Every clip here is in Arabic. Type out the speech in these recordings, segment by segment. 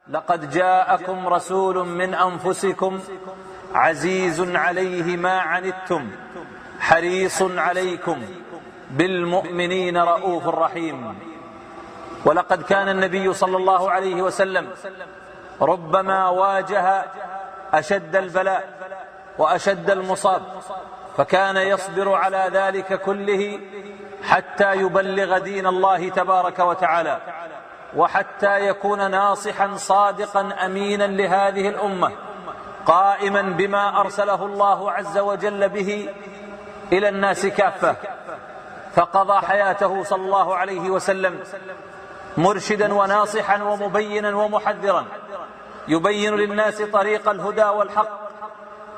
لقد جاءكم رسول من أنفسكم عزيز عليه ما عنتم حريص عليكم بالمؤمنين رؤوف رحيم. ولقد كان النبي صلى الله عليه وسلم ربما واجه أشد البلاء وأشد المصاب، فكان يصبر على ذلك كله حتى يبلغ دين الله تبارك وتعالى، وحتى يكون ناصحا صادقا أمينا لهذه الأمة، قائما بما أرسله الله عز وجل به إلى الناس كافة. فقضى حياته صلى الله عليه وسلم مرشدا وناصحا ومبينا ومحذرا، يبين للناس طريق الهدى والحق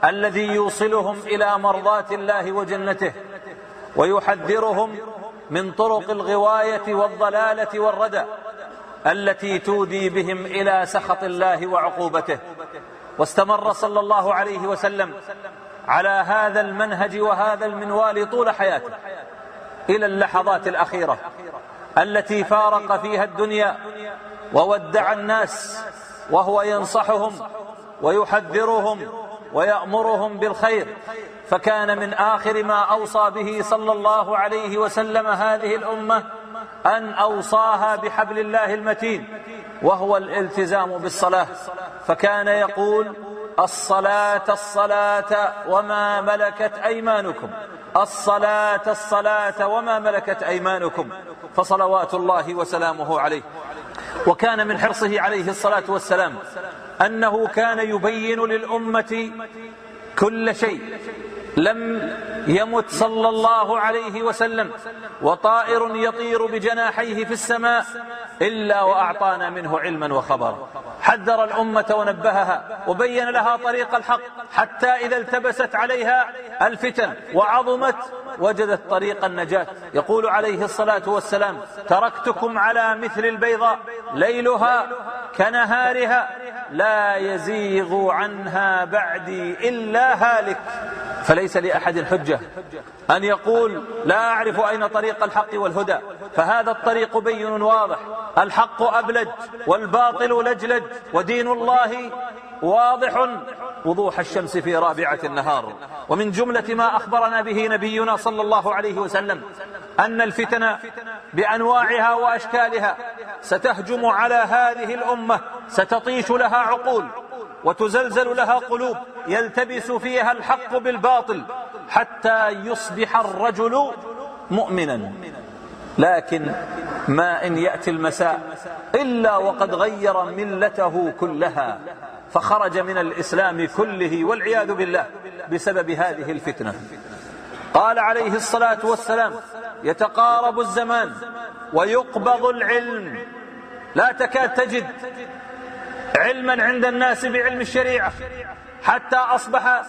الذي يوصلهم إلى مرضاة الله وجنته، ويحذرهم من طرق الغواية والضلالة والردى التي تودي بهم إلى سخط الله وعقوبته. واستمر صلى الله عليه وسلم على هذا المنهج وهذا المنوال طول حياته إلى اللحظات الأخيرة التي فارق فيها الدنيا وودع الناس، وهو ينصحهم ويحذرهم ويأمرهم بالخير. فكان من آخر ما أوصى به صلى الله عليه وسلم هذه الأمة أن أوصاها بحبل الله المتين، وهو الالتزام بالصلاة. فكان يقول: الصلاة الصلاة وما ملكت أيمانكم، الصلاة الصلاة وما ملكت أيمانكم، فصلوات الله وسلامه عليه. وكان من حرصه عليه الصلاة والسلام أنه كان يبين للأمة كل شيء. لم يمت صلى الله عليه وسلم وطائر يطير بجناحيه في السماء إلا وأعطانا منه علما وخبرا. حذر الأمة ونبهها وبين لها طريق الحق، حتى إذا التبست عليها الفتن وعظمت وجدت طريق النجاة. يقول عليه الصلاة والسلام: تركتكم على مثل البيضاء ليلها كنهارها لا يزيغ عنها بعدي إلا هالك. فليس لأحد حجة أن يقول: لا أعرف أين طريق الحق والهدى، فهذا الطريق بين واضح، الحق أبلج والباطل لجلج، ودين الله واضح وضوح الشمس في رابعة النهار. ومن جملة ما أخبرنا به نبينا صلى الله عليه وسلم أن الفتن بأنواعها وأشكالها ستهجم على هذه الأمة، ستطيش لها عقول وتزلزل لها قلوب، يلتبس فيها الحق بالباطل حتى يصبح الرجل مؤمنا. لكن ما إن يأتي المساء إلا وقد غير ملته كلها، فخرج من الإسلام كله والعياذ بالله بسبب هذه الفتنة. قال عليه الصلاة والسلام: يتقارب الزمان ويقبض العلم، لا تكاد تجد علما عند الناس بعلم الشريعة، حتى أصبح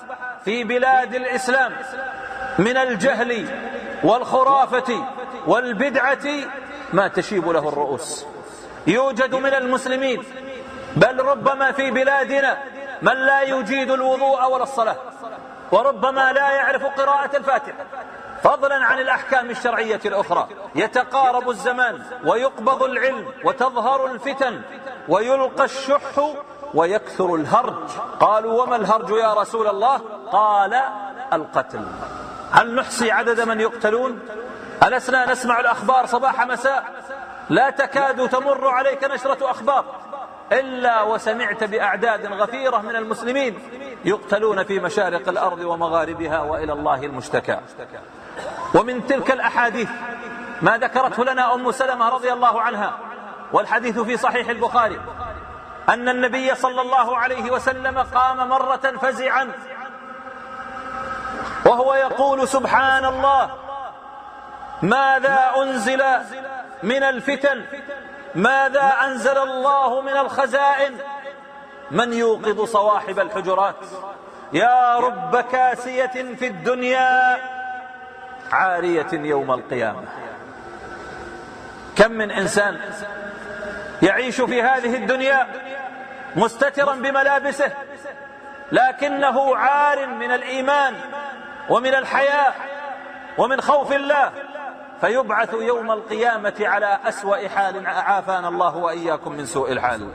في بلاد الإسلام من الجهل والخرافة والبدعة ما تشيب له الرؤوس. يوجد من المسلمين بل ربما في بلادنا من لا يجيد الوضوء ولا الصلاة، وربما لا يعرف قراءة الفاتحة، فضلا عن الأحكام الشرعية الأخرى. يتقارب الزمان ويقبض العلم وتظهر الفتن ويلقى الشح ويكثر الهرج. قالوا: وما الهرج يا رسول الله؟ قال: القتل. هل نحصي عدد من يقتلون؟ ألسنا نسمع الأخبار صباح مساء؟ لا تكاد تمر عليك نشرة أخبار إلا وسمعت بأعداد غفيرة من المسلمين يقتلون في مشارق الأرض ومغاربها، وإلى الله المشتكى. ومن تلك الأحاديث ما ذكرته لنا أم سلمة رضي الله عنها، والحديث في صحيح البخاري، أن النبي صلى الله عليه وسلم قام مرة فزعا وهو يقول: سبحان الله، ماذا أنزل من الفتن، ماذا أنزل الله من الخزائن، من يوقظ صواحب الحجرات؟ يا رب كاسية في الدنيا عارية يوم القيامة. كم من إنسان يعيش في هذه الدنيا مستترا بملابسه، لكنه عار من الإيمان ومن الحياء ومن خوف الله، فيبعث يوم القيامة على أسوأ حال، عافانا الله وإياكم من سوء الحال.